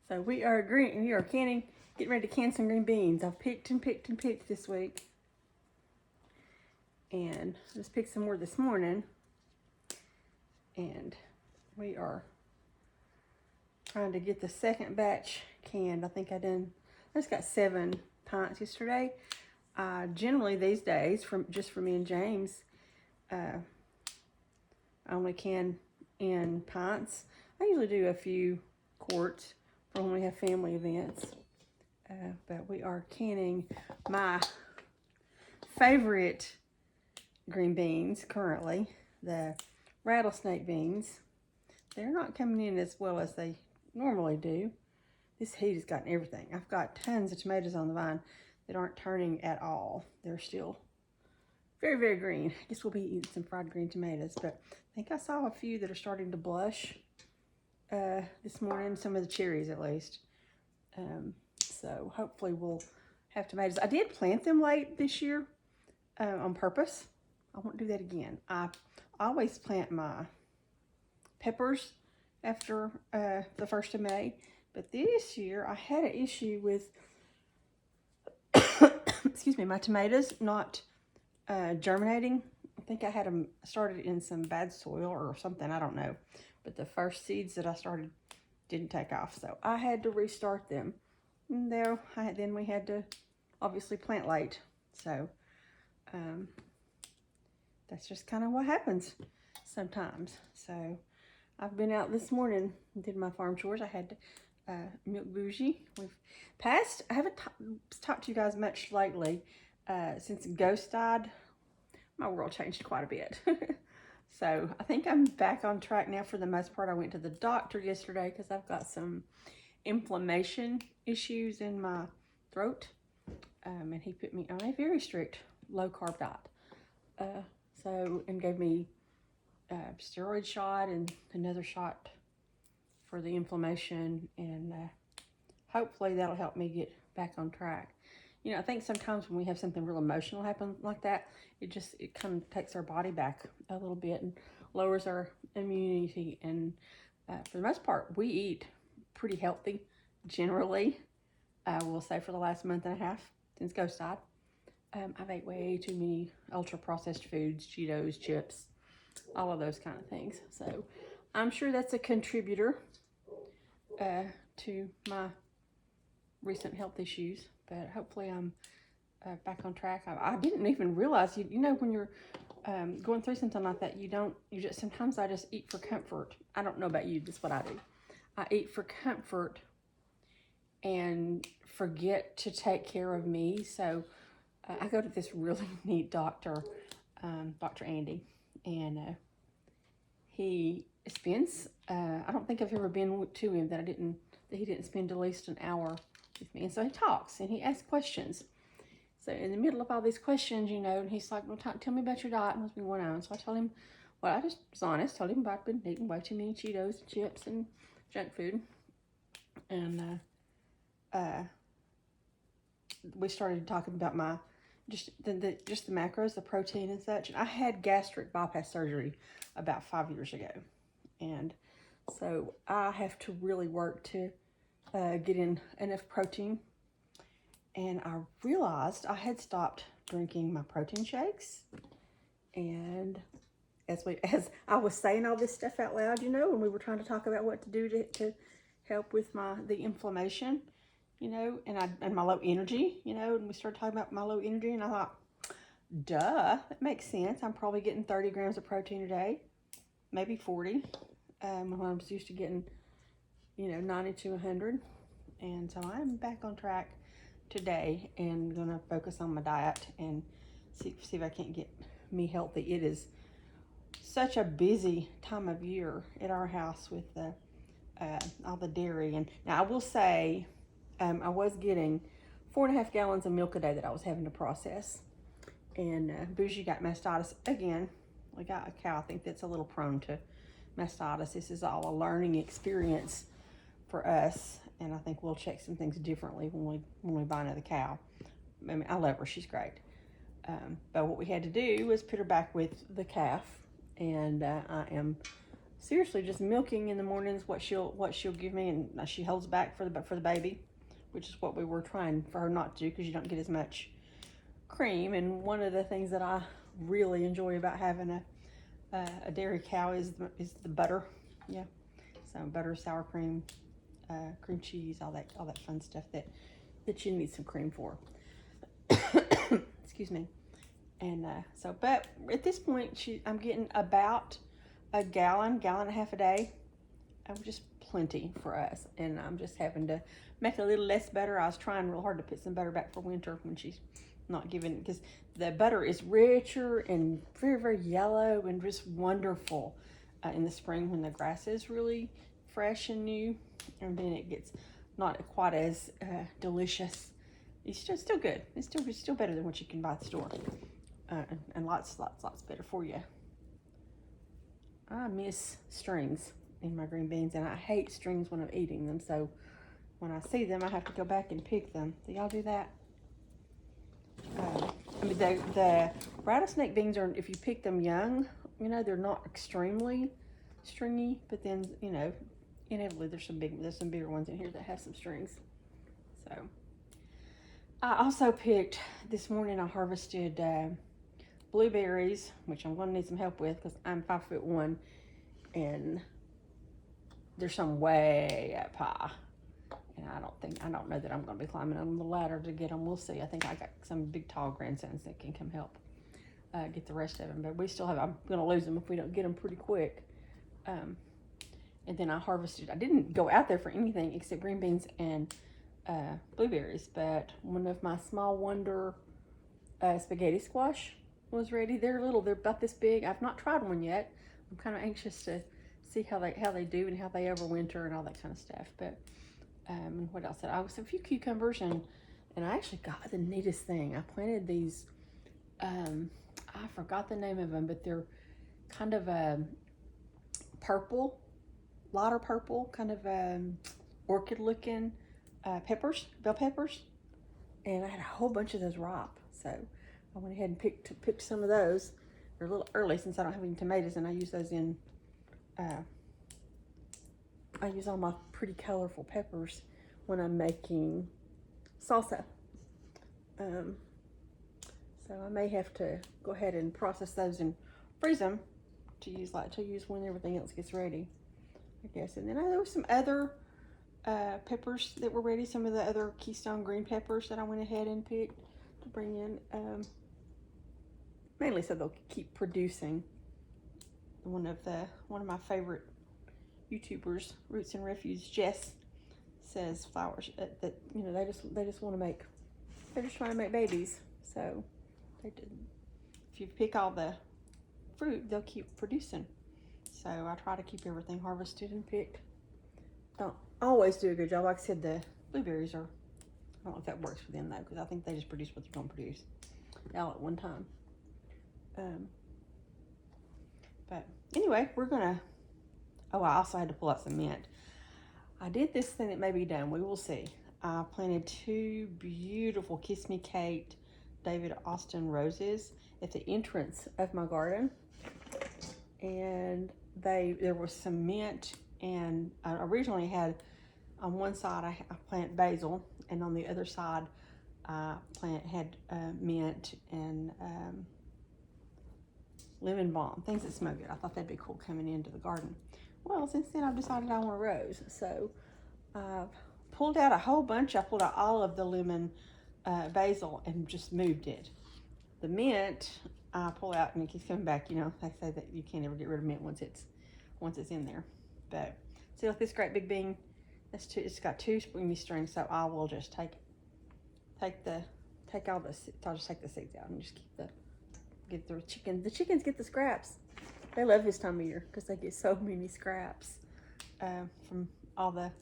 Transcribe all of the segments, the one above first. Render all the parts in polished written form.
So we are canning, getting ready to can some green beans. I've picked and picked and picked this week. And just picked some more this morning. And we are trying to get the second batch canned. I just got 7 pints yesterday. Generally these days, just for me and James, I only can in pints. I usually do a few quarts for when we have family events. But we are canning my favorite green beans currently, the rattlesnake beans. They're not coming in as well as they normally do. This heat has gotten everything. I've got tons of tomatoes on the vine that aren't turning at all. They're still very, very green. I guess we'll be eating some fried green tomatoes, but I think I saw a few that are starting to blush this morning, some of the cherries at least. So hopefully we'll have tomatoes. I did plant them late this year on purpose. I won't do that again. I always plant my peppers after the 1st of May, but this year I had an issue with excuse me, my tomatoes not germinating. I think I had them started in some bad soil or something, I don't know, but the first seeds that I started didn't take off, so I had to restart them. And then we had to obviously plant late, so that's just kind of what happens sometimes. So I've been out this morning and did my farm chores. I had to milk Bougie. I haven't talked to you guys much lately. Since Ghost died, my world changed quite a bit. So I think I'm back on track now for the most part. I went to the doctor yesterday because I've got some inflammation issues in my throat. And he put me on a very strict low carb diet. And gave me a steroid shot and another shot for the inflammation, and hopefully that'll help me get back on track. You know, I think sometimes when we have something real emotional happen like that, it kind of takes our body back a little bit and lowers our immunity. And for the most part, we eat pretty healthy generally. I will say for the last month and a half since Ghost died, I've ate way too many ultra processed foods, Cheetos, chips, all of those kind of things. So I'm sure that's a contributor to my recent health issues, but hopefully I'm back on track. I didn't even realize, you know, when you're going through something like that, sometimes I just eat for comfort. I don't know about you, that's what I do. I eat for comfort and forget to take care of me. So I go to this really neat doctor, Dr. Andy, and he spends, I don't think I've ever been to him that he didn't spend at least an hour with me. And so he talks and he asks questions. So in the middle of all these questions, you know, and he's like, well, tell me about your diet. And must be going on. So I told him, well, I just was honest, told him I'd been eating way too many Cheetos, chips, and junk food. And we started talking about just the macros, the protein and such. And I had gastric bypass surgery about 5 years ago. And so I have to really work to get in enough protein. And I realized I had stopped drinking my protein shakes. And as I was saying all this stuff out loud, you know, when we were trying to talk about what to do to help with the inflammation, you know, and my low energy, you know, and we started talking about my low energy, and I thought, duh, that makes sense. I'm probably getting 30 grams of protein a day, maybe 40, when I'm used to getting, you know, 90 to 100. And so I'm back on track today and gonna focus on my diet and see if I can't get me healthy. It is such a busy time of year at our house with all the dairy. And now I will say, I was getting 4.5 gallons of milk a day that I was having to process. And Bougie got mastitis again. We got a cow, I think, that's a little prone to mastitis. This is all a learning experience for us, and I think we'll check some things differently when we buy another cow. I mean, I love her, she's great. But what we had to do was put her back with the calf, and I am seriously just milking in the mornings what she'll give me, and she holds back for the baby, which is what we were trying for her not to do, because you don't get as much cream. And one of the things that I really enjoy about having a dairy cow is the butter. Yeah, so butter, sour cream, cream cheese, all that fun stuff that you need some cream for. Excuse me. And so, but at this point, I'm getting about a gallon and a half a day. Just plenty for us. And I'm just having to make a little less butter. I was trying real hard to put some butter back for winter when she's not giving, because the butter is richer and very, very yellow and just wonderful in the spring when the grass is really fresh and new. And then it gets not quite as delicious. It's still good. It's still better than what you can buy at the store. And lots better for you. I miss strings in my green beans, and I hate strings when I'm eating them. So when I see them, I have to go back and pick them. Do y'all do that? I mean, the rattlesnake beans are, if you pick them young, you know, they're not extremely stringy, but then, you know, inevitably there's some bigger ones in here that have some strings. So I also picked this morning. I harvested blueberries, which I'm going to need some help with because I'm 5'1", and there's some way up high, and I don't know that I'm going to be climbing on the ladder to get them. We'll see. I think I got some big tall grandsons that can come help get the rest of them, but I'm going to lose them if we don't get them pretty quick. And then I harvested. I didn't go out there for anything except green beans and blueberries, but one of my small wonder spaghetti squash was ready. They're little. They're about this big. I've not tried one yet. I'm kind of anxious to see how they do and how they overwinter and all that kind of stuff. But and what else? I was a few cucumbers, and I actually got the neatest thing. I planted these. I forgot the name of them, but they're kind of purple, lighter purple, kind of orchid looking peppers, bell peppers, and I had a whole bunch of those ripe. So I went ahead and picked some of those. They're a little early since I don't have any tomatoes, and I use those in. I use all my pretty colorful peppers when I'm making salsa. So I may have to go ahead and process those and freeze them to use when everything else gets ready, I guess. And then there were some other peppers that were ready. Some of the other Keystone green peppers that I went ahead and picked to bring in, mainly so they'll keep producing. One of my favorite YouTubers, Roots and Refuge, Jess, says flowers that you know they just want to make, they're just trying to make babies. So they did. If you pick all the fruit, they'll keep producing. So I try to keep everything harvested and picked. Don't always do a good job. Like I said, the blueberries are, I don't know if that works for them though, because I think they just produce what they're going to produce all at one time. But anyway, we're gonna, oh, I also had to pull out some mint. I did this thing that may be done. We will see. I planted 2 beautiful Kiss Me Kate David Austin roses at the entrance of my garden. And there was some mint, and I originally had, on one side I planted basil, and on the other side I had mint and lemon balm, things that smell good. I thought that'd be cool coming into the garden. Well, since then I've decided I want a rose, so I've pulled out a whole bunch. I pulled out all of the lemon basil and just moved it. The mint I pull out and it keeps coming back. You know, they say that you can't ever get rid of mint once it's in there. But see, with this great big bean, it's got 2 springy strings, so I will just take all the, I'll just take the seeds out and just get the chickens. The chickens get the scraps. They love this time of year because they get so many scraps from all the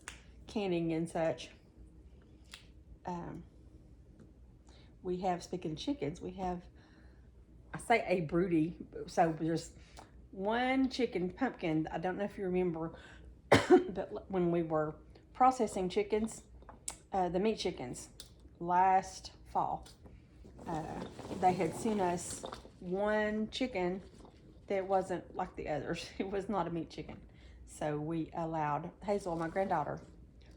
canning and such. We have, speaking of chickens, we have, I say a broody, so there's one chicken, Pumpkin. I don't know if you remember, but when we were processing chickens, the meat chickens, last fall, they had sent us one chicken that wasn't like the others. It was not a meat chicken. So we allowed Hazel, my granddaughter,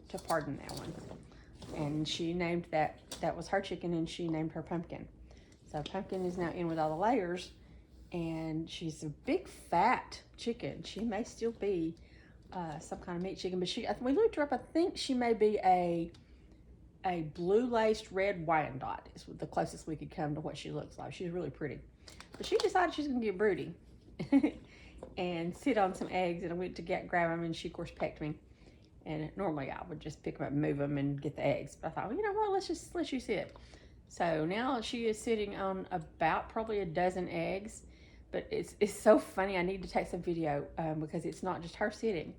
to pardon that one. And she named that was her chicken, and she named her Pumpkin. So Pumpkin is now in with all the layers, and she's a big fat chicken. She may still be some kind of meat chicken, but we looked her up. I think she may be a blue laced red Wyandotte is the closest we could come to what she looks like. She's really pretty, but she decided she's gonna get broody and sit on some eggs. And I went to grab them, and she of course pecked me. And normally I would just pick them up and move them and get the eggs. But I thought, well, you know what, let's let you sit. So now she is sitting on about probably a dozen eggs. But it's so funny. I need to take some video because it's not just her sitting.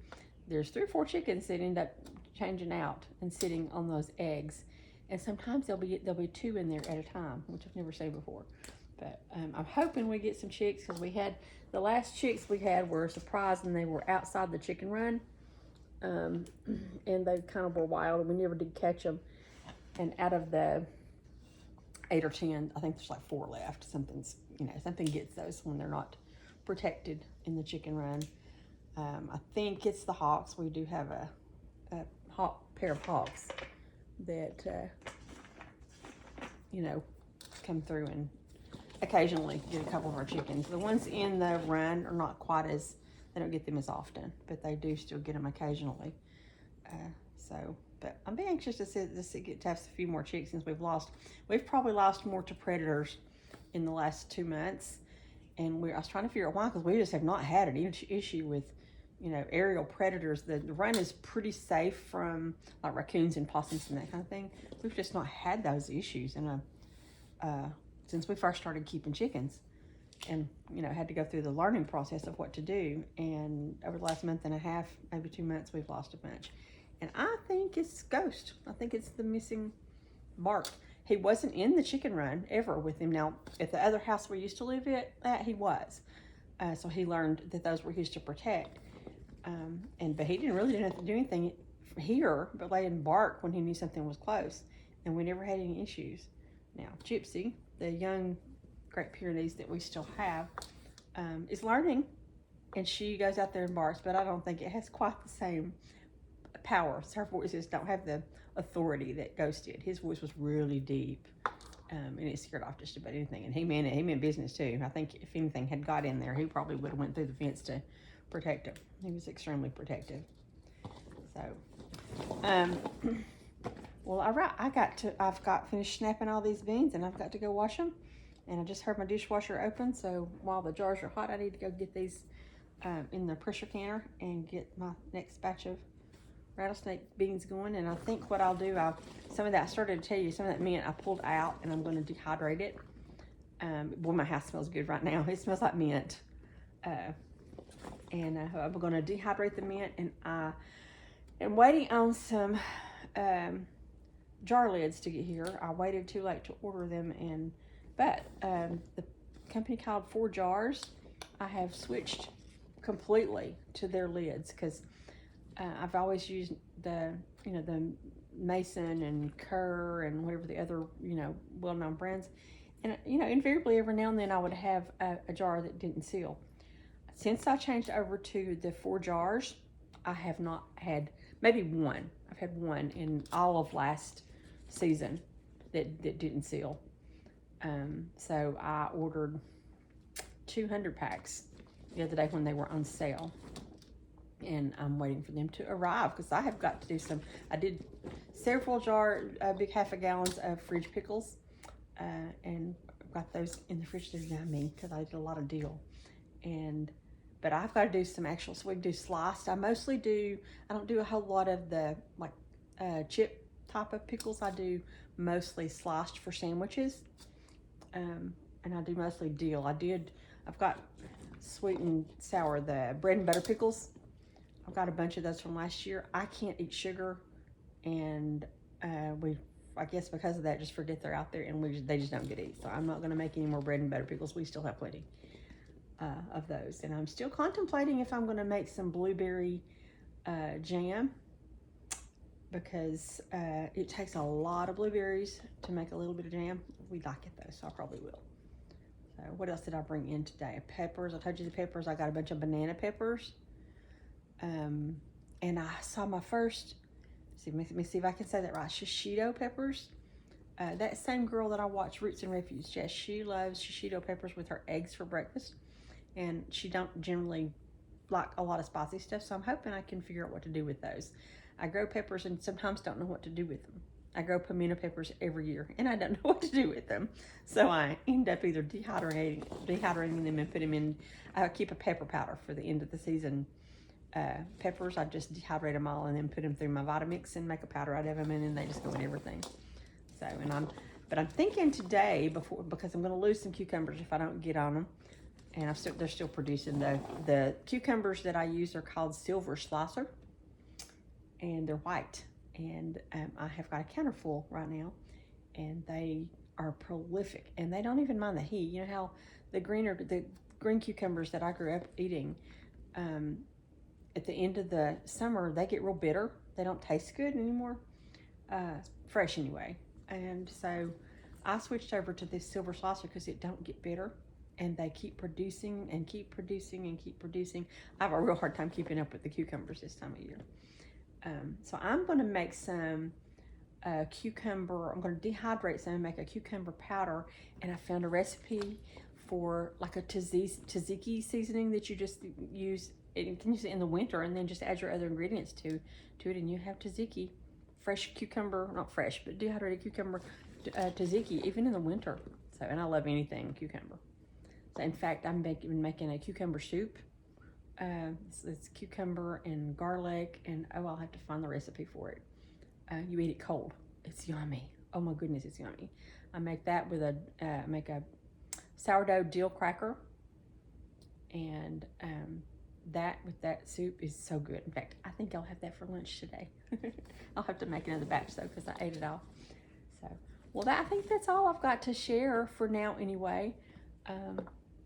There's 3 or 4 chickens that end up changing out and sitting on those eggs. And sometimes there'll be 2 in there at a time, which I've never seen before. But I'm hoping we get some chicks, because the last chicks we had were a surprise, and they were outside the chicken run. And they kind of were wild, and we never did catch them. And out of the 8 or 10, I think there's like 4 left. Something gets those when they're not protected in the chicken run. I think it's the hawks. We do have a pair of hawks that come through and occasionally get a couple of our chickens. The ones in the run are not quite as, they don't get them as often, but they do still get them occasionally. But I'm be anxious to get to have a few more chicks, since we've probably lost more to predators in the last 2 months. And I was trying to figure out why, because we just have not had an issue with, aerial predators. The run is pretty safe from like raccoons and possums and that kind of thing. We've just not had those issues since we first started keeping chickens. And had to go through the learning process of what to do. And over the last month and a half, maybe 2 months, we've lost a bunch. And I think it's Ghost. I think it's the missing Bart. He wasn't in the chicken run ever with him. Now, at the other house we used to live at, he was. So he learned that those were his to protect. But he didn't really have to do anything here but lay and bark when he knew something was close. And we never had any issues. Now, Gypsy, the young Great Pyrenees that we still have, is learning. And she goes out there and barks, but I don't think it has quite the same power. Her voices don't have the authority that Ghost did. His voice was really deep, and it scared off just about anything. And he meant business too. I think if anything had got in there, he probably would have went through the fence to protect him. He was extremely protective. So, well, all right. I've got finished snapping all these beans, and I've got to go wash them. And I just heard my dishwasher open, so while the jars are hot, I need to go get these in the pressure canner and get my next batch of rattlesnake beans going. And I think what I'll do, some of that, I started to tell you, some of that mint I pulled out, and I'm going to dehydrate it. Boy, my house smells good right now. It smells like mint. I'm going to dehydrate the mint, and I am waiting on some jar lids to get here. I waited too late to order them, but the company called 4 Jars. I have switched completely to their lids, because I've always used the Mason and Kerr and whatever the other well-known brands, and invariably every now and then I would have a jar that didn't seal. Since I changed over to the 4 Jars, I have not had, maybe one. I've had one in all of last season that didn't seal. So I ordered 200 packs the other day when they were on sale, and I'm waiting for them to arrive, because I have got to do I did several big half a gallons of fridge pickles, and got those in the fridge. They're yummy, because I did a lot of dill. But I've got to do some actual, so we do sliced. I don't do a whole lot of the chip type of pickles. I do mostly sliced for sandwiches. And I do mostly dill. I've got sweet and sour, the bread and butter pickles. I've got a bunch of those from last year. I can't eat sugar, and I guess because of that, just forget they're out there, and they just don't get eaten. So I'm not going to make any more bread and butter pickles. We still have plenty of those. And I'm still contemplating if I'm going to make some blueberry jam, because it takes a lot of blueberries to make a little bit of jam. We like it though, so I probably will. So what else did I bring in today? Peppers. I told you the peppers. I got a bunch of banana peppers. And I saw my first, let me see if I can say that right, shishito peppers. That same girl that I watch Roots and Refuge, yes, she loves shishito peppers with her eggs for breakfast. And she don't generally like a lot of spicy stuff, so I'm hoping I can figure out what to do with those. I grow peppers and sometimes don't know what to do with them. I grow pimento peppers every year, and I don't know what to do with them. So I end up either dehydrating them and put them in. I keep a pepper powder for the end of the season. Peppers, I just dehydrate them all and then put them through my Vitamix and make a powder out of them, and then they just go in everything. So, but I'm thinking today, because I'm going to lose some cucumbers if I don't get on them, and they're still producing. The cucumbers that I use are called Silver Slicer, and they're white. And I have got a counter full right now, and they are prolific, and they don't even mind the heat. You know how the green cucumbers that I grew up eating, at the end of the summer, they get real bitter. They don't taste good anymore, fresh anyway. And so I switched over to this Silver Slicer because it don't get bitter, and they keep producing and keep producing and keep producing. I have a real hard time keeping up with the cucumbers this time of year. So I'm going to make some cucumber. I'm going to dehydrate some and make a cucumber powder. And I found a recipe for like a tzatziki seasoning that you just use. You can use it in the winter and then just add your other ingredients to it, and you have tzatziki, fresh cucumber, not fresh, but dehydrated cucumber tzatziki, even in the winter. So, and I love anything cucumber. So in fact, I'm making a cucumber soup. It's cucumber and garlic, and I'll have to find the recipe for it. You eat it cold. It's yummy. Oh my goodness, it's yummy. I make that with make a sourdough dill cracker, and that with that soup is so good. In fact, I think I'll have that for lunch today. I'll have to make another batch though, because I ate it all. So, well, I think that's all I've got to share for now anyway.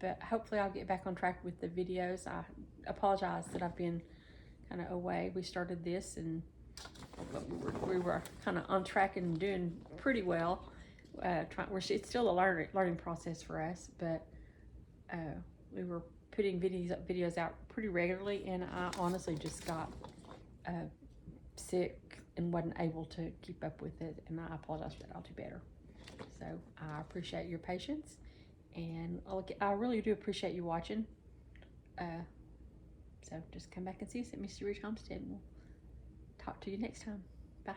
But hopefully I'll get back on track with the videos. I apologize that I've been kind of away. We started this, and we were kind of on track and doing pretty well. It's still a learning process for us, but we were putting videos out pretty regularly, and I honestly just got sick and wasn't able to keep up with it, and I apologize for that. I'll do better. So I appreciate your patience, and I really do appreciate you watching. So just come back and see us at Misty Ridge Homestead, and we'll talk to you next time. Bye.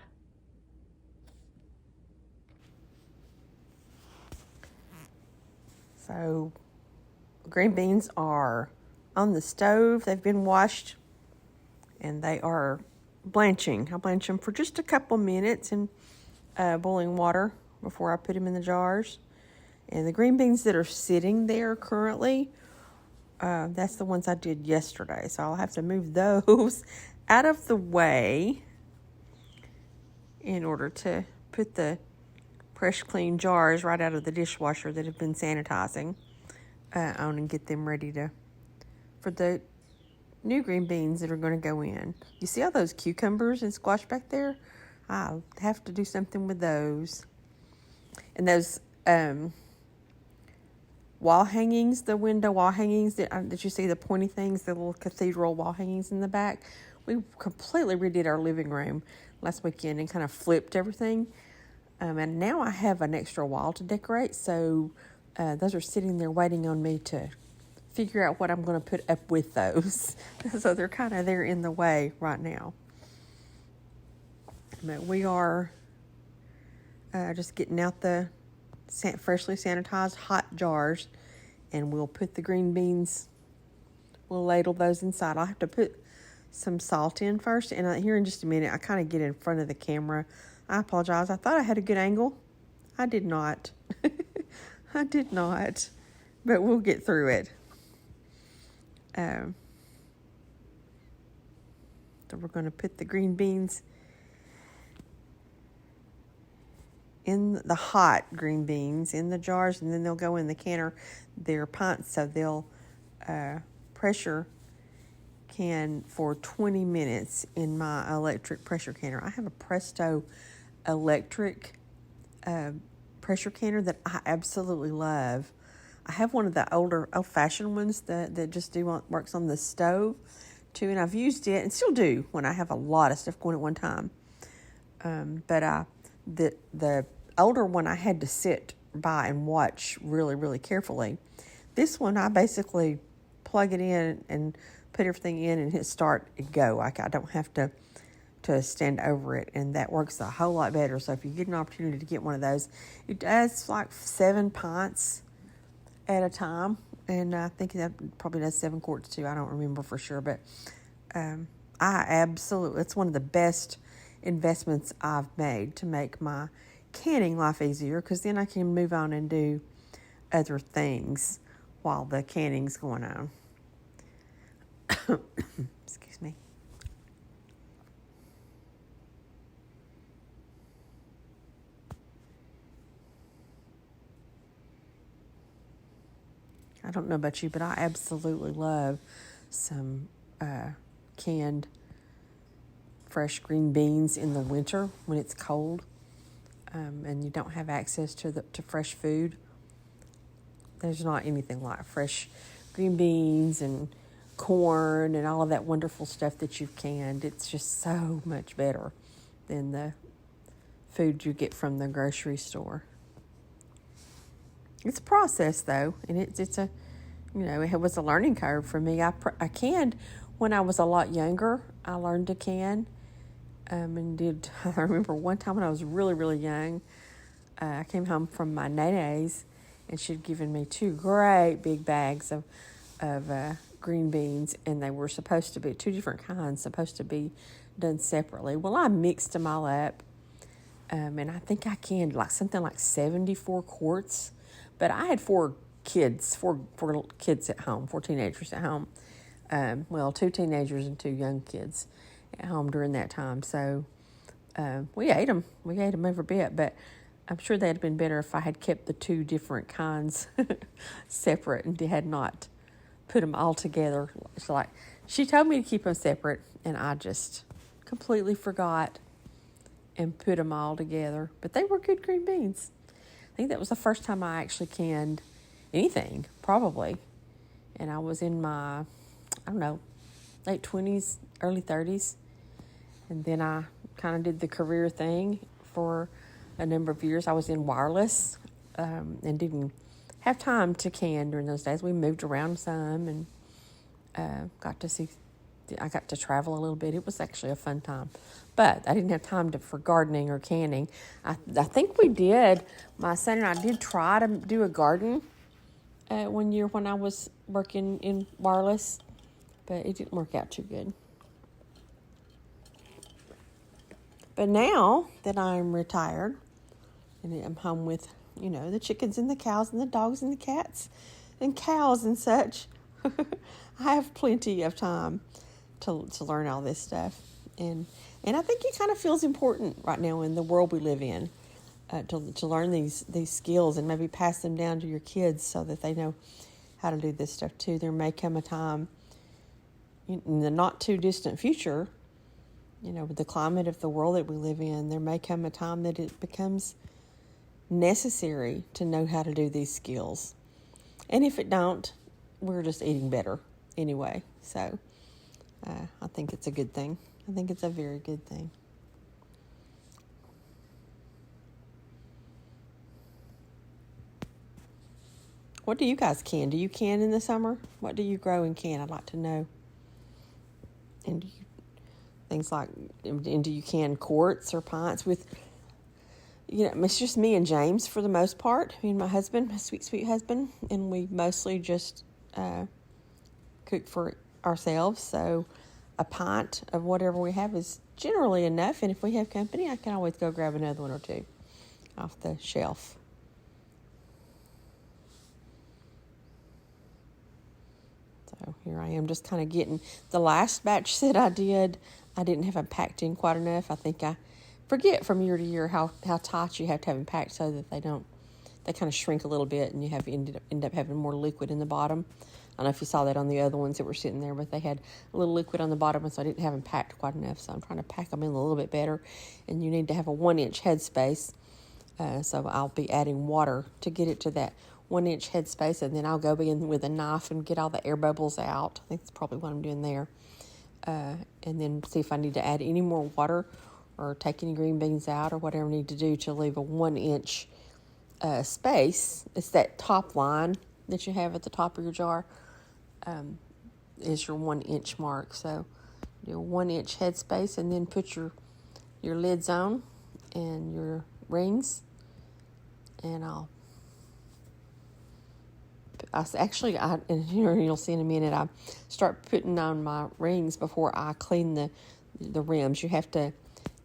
So green beans are on the stove. They've been washed, and they are blanching. I blanch them for just a couple minutes in boiling water before I put them in the jars. And the green beans that are sitting there currently, that's the ones I did yesterday. So I'll have to move those out of the way in order to put the fresh, clean jars right out of the dishwasher that have been sanitizing on, and get them ready for the new green beans that are going to go in. You see all those cucumbers and squash back there? I'll have to do something with those. And those wall hangings, the window wall hangings that you see, the pointy things, the little cathedral wall hangings in the back. We completely redid our living room last weekend and kind of flipped everything. And now I have an extra wall to decorate, so those are sitting there waiting on me to figure out what I'm going to put up with those. So they're kind of there in the way right now. But we are just getting out the freshly sanitized hot jars, and we'll put the green beans, we'll ladle those inside. I'll have to put some salt in first, and here in just a minute I kind of get in front of the camera. I apologize. I thought I had a good angle. I did not. I did not, but we'll get through it. So we're going to put the green beans in the hot green beans in the jars, and then they'll go in the canner. They're pints, so they'll pressure can for 20 minutes in my electric pressure canner. I have a Presto electric pressure canner that I absolutely love. I have one of the older old-fashioned ones that just works on the stove too, and I've used it and still do when I have a lot of stuff going at one time. But the older one I had to sit by and watch really, really carefully. This one I basically plug it in and put everything in and hit start and go. I don't have to stand over it, and that works a whole lot better. So if you get an opportunity to get one of those, it does like 7 pints at a time, and I think that probably does 7 quarts too. I don't remember for sure, but it's one of the best investments I've made to make my canning life easier, because then I can move on and do other things while the canning's going on. Excuse me. I don't know about you, but I absolutely love some canned fresh green beans in the winter when it's cold, and you don't have access to fresh food. There's not anything like fresh green beans and corn and all of that wonderful stuff that you've canned. It's just so much better than the food you get from the grocery store. It's a process though, and it's a, it was a learning curve for me. I canned when I was a lot younger. I learned to can, and did. I remember one time when I was really, really young, I came home from my nana's, and she'd given me 2 great big bags of green beans, and they were supposed to be 2 different kinds, supposed to be done separately. Well, I mixed them all up, and I think I canned something like 74 quarts. But I had 4 kids at home, 4 teenagers at home. 2 teenagers and 2 young kids at home during that time. So we ate them. We ate them every bit. But I'm sure they'd have been better if I had kept the 2 different kinds separate and had not put them all together. It's like she told me to keep them separate, and I just completely forgot and put them all together. But they were good green beans. I think that was the first time I actually canned anything, probably. And I was in my, late 20s, early 30s. And then I kind of did the career thing for a number of years. I was in wireless, and didn't have time to can during those days. We moved around some, and I got to travel a little bit. It was actually a fun time. But I didn't have time for gardening or canning. I think we did. My son and I did try to do a garden one year when I was working in wireless, but it didn't work out too good. But now that I'm retired and I'm home with, the chickens and the cows and the dogs and the cats and cows and such, I have plenty of time to learn all this stuff. And I think it kind of feels important right now in the world we live in, to learn these skills and maybe pass them down to your kids so that they know how to do this stuff too. There may come a time in the not too distant future, with the climate of the world that we live in, there may come a time that it becomes necessary to know how to do these skills. And if it don't, we're just eating better anyway. So I think it's a good thing. I think it's a very good thing. What do you guys can? Do you can in the summer? What do you grow and can? I'd like to know. And do you can quarts or pints with, it's just me and James for the most part. Me and my husband, my sweet, sweet husband. And we mostly just cook for ourselves. So a pint of whatever we have is generally enough. And if we have company, I can always go grab another one or 2 off the shelf. So here I am just kind of getting the last batch that I did. I didn't have them packed in quite enough. I think I forget from year to year how tight you have to have them packed so that they kind of shrink a little bit and you end up having more liquid in the bottom. I don't know if you saw that on the other ones that were sitting there, but they had a little liquid on the bottom, and so I didn't have them packed quite enough. So I'm trying to pack them in a little bit better. And you need to have a 1-inch headspace. So I'll be adding water to get it to that 1-inch headspace, and then I'll go in with a knife and get all the air bubbles out. I think that's probably what I'm doing there. and then see if I need to add any more water or take any green beans out or whatever I need to do to leave a 1-inch space. It's that top line that you have at the top of your jar is your 1-inch mark. So your 1-inch headspace, and then put your lids on and your rings. And and you'll see in a minute, I start putting on my rings before I clean the rims. You have to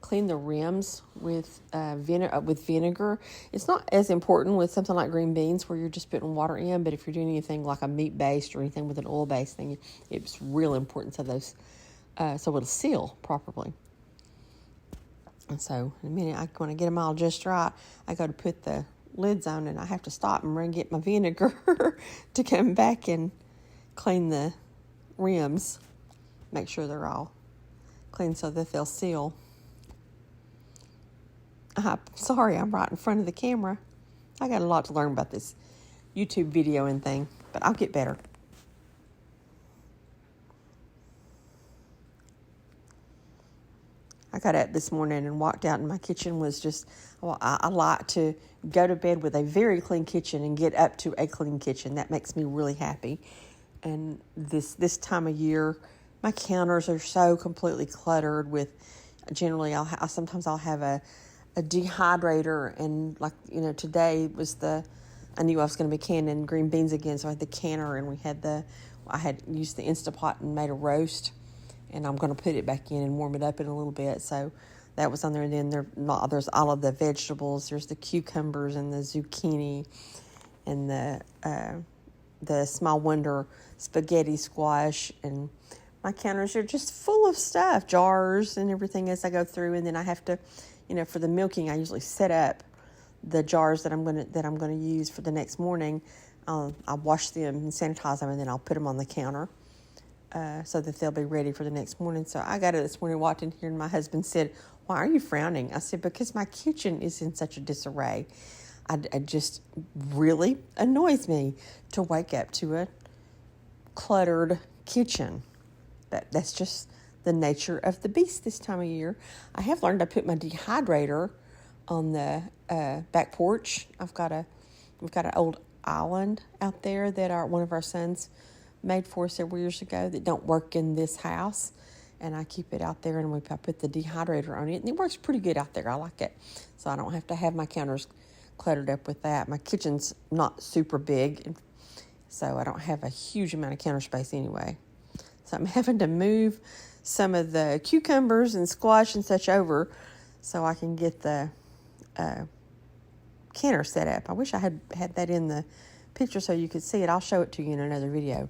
clean the rims with vinegar. It's not as important with something like green beans where you're just putting water in, but if you're doing anything like a meat based or anything with an oil based thing, it's real important so it'll seal properly. And so in a minute, when I get them all just right, I go to put the lids on, and I have to stop and run get my vinegar to come back and clean the rims, make sure they're all clean so that they'll seal. Sorry, I'm right in front of the camera. I got a lot to learn about this YouTube video and thing, but I'll get better. I got up this morning and walked out, and my kitchen was just, I like to go to bed with a very clean kitchen and get up to a clean kitchen. That makes me really happy. And this time of year, my counters are so completely cluttered with, generally sometimes I'll have a dehydrator, and today was I knew I was going to be canning green beans again, so I had the canner, and I had used the Instapot and made a roast, and I'm going to put it back in and warm it up in a little bit. So that was on there. And then there's all of the vegetables. There's the cucumbers and the zucchini and the small wonder spaghetti squash. And my counters are just full of stuff, jars and everything as I go through. And then I have to, for the milking, I usually set up the jars that I'm gonna use for the next morning. I'll wash them and sanitize them, and then I'll put them on the counter. So that they'll be ready for the next morning. So I got it this morning, walked in here, and my husband said, "Why are you frowning?" I said, "Because my kitchen is in such a disarray. It just really annoys me to wake up to a cluttered kitchen. That's just the nature of the beast this time of year." I have learned to put my dehydrator on the back porch. We've got an old island out there that one of our sons made for us several years ago that don't work in this house, and I keep it out there, and I put the dehydrator on it, and it works pretty good out there. I like it, so I don't have to have my counters cluttered up with that. My kitchen's not super big, so I don't have a huge amount of counter space anyway. So I'm having to move some of the cucumbers and squash and such over so I can get the canner set up. I wish I had that in the picture so you could see it. I'll show it to you in another video.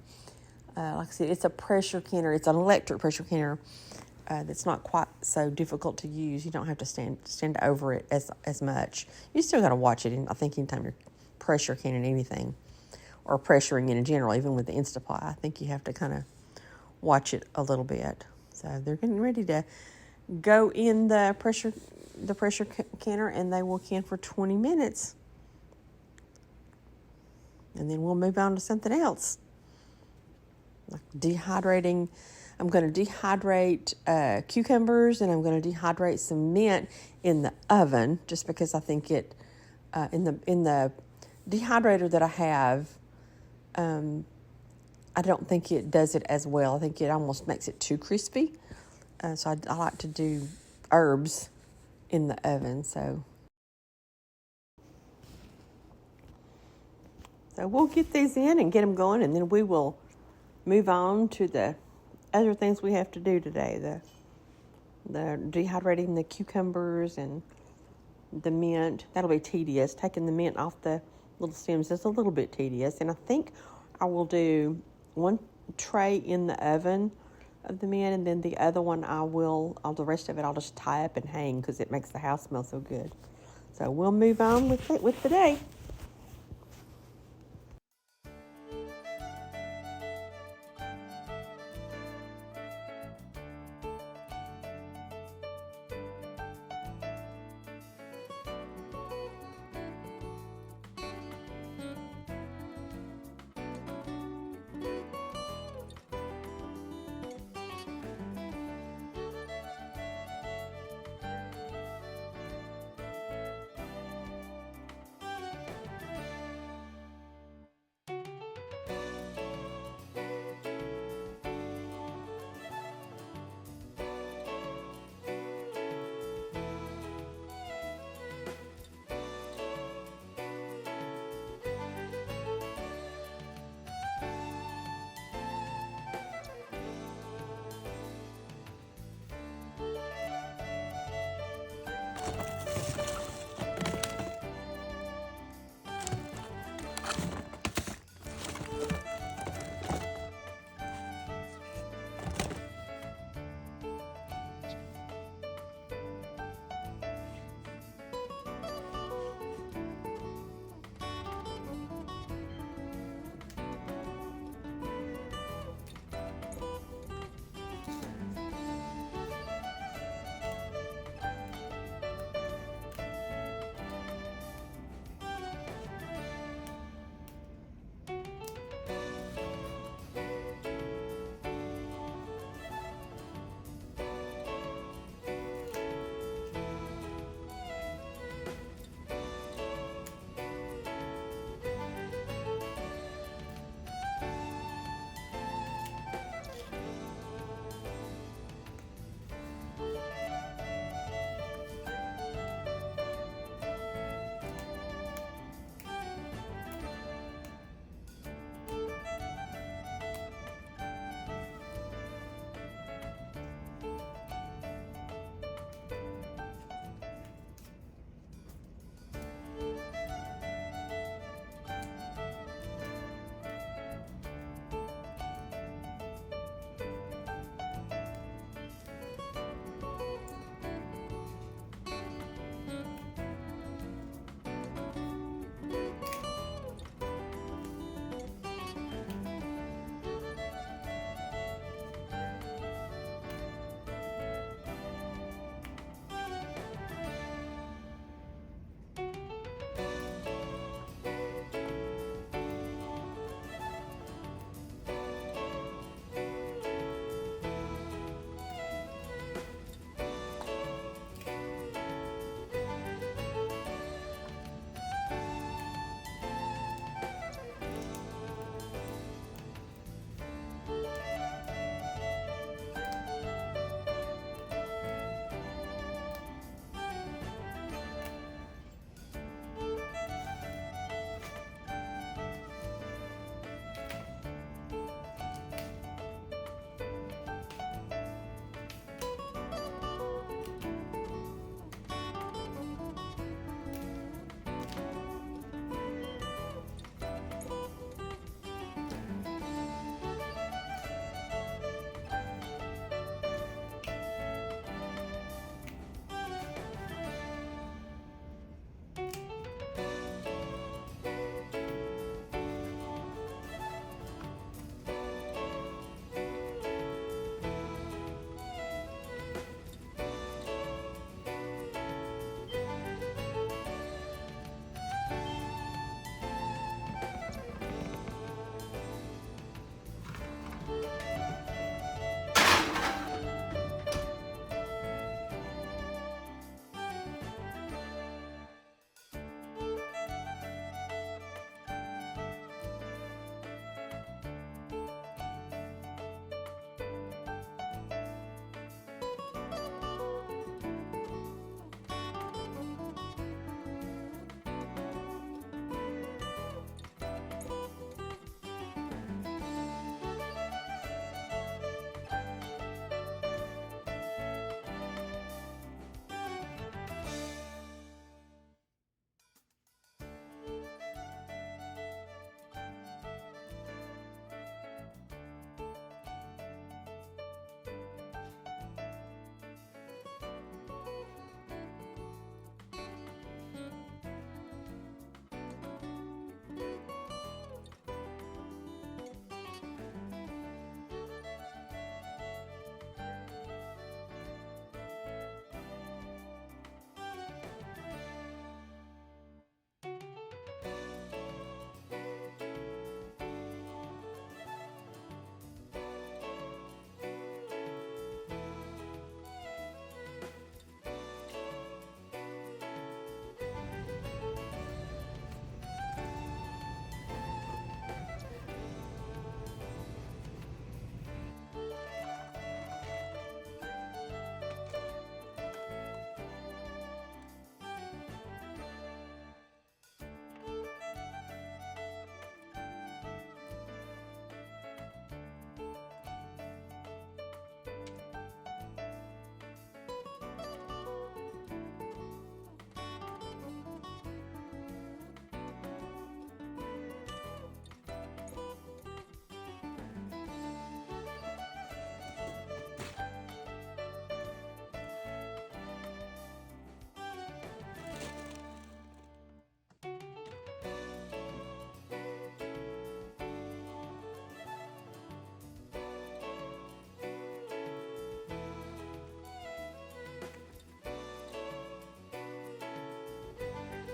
Like I said, it's a pressure canner. It's an electric pressure canner that's not quite so difficult to use. You don't have to stand over it as much. You still got to watch it. I think anytime you're pressure canning anything, or pressuring in general, even with the Instapot, I think you have to kind of watch it a little bit. So they're getting ready to go in the pressure canner, and they will can for 20 minutes. And then we'll move on to something else. Like dehydrating. I'm going to dehydrate cucumbers, and I'm going to dehydrate some mint in the oven, just because I think it in the dehydrator that I have, I don't think it does it as well. I think it almost makes it too crispy. So I like to do herbs in the oven. So we'll get these in and get them going, and then we will move on to the other things we have to do today. The dehydrating the cucumbers and the mint. That'll be tedious. Taking the mint off the little stems is a little bit tedious. And I think I will do one tray in the oven of the mint, and then the other one the rest of it I'll just tie up and hang because it makes the house smell so good. So we'll move on with the day.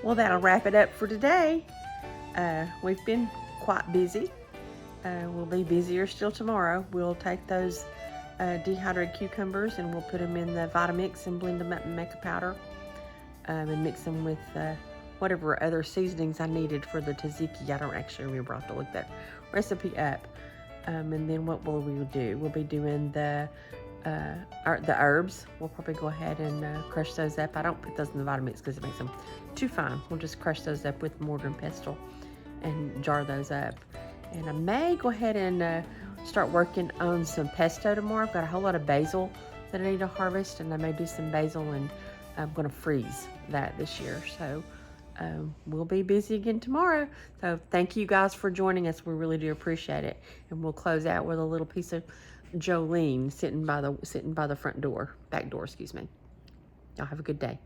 Well, that'll wrap it up for today. We've been quite busy. We'll be busier still tomorrow. We'll take those dehydrated cucumbers and we'll put them in the Vitamix and blend them up and make a powder. And mix them with whatever other seasonings I needed for the tzatziki. I don't actually remember. I'll have to look that recipe up. And then what will we do? We'll be doing the herbs. We'll probably go ahead and crush those up. I don't put those in the Vitamix because it makes them too fine. We'll just crush those up with mortar and pestle and jar those up. And I may go ahead and start working on some pesto tomorrow. I've got a whole lot of basil that I need to harvest, and I may do some basil, and I'm going to freeze that this year. So we'll be busy again tomorrow. So thank you guys for joining us. We really do appreciate it. And we'll close out with a little piece of Jolene sitting by the back door, excuse me. Y'all have a good day.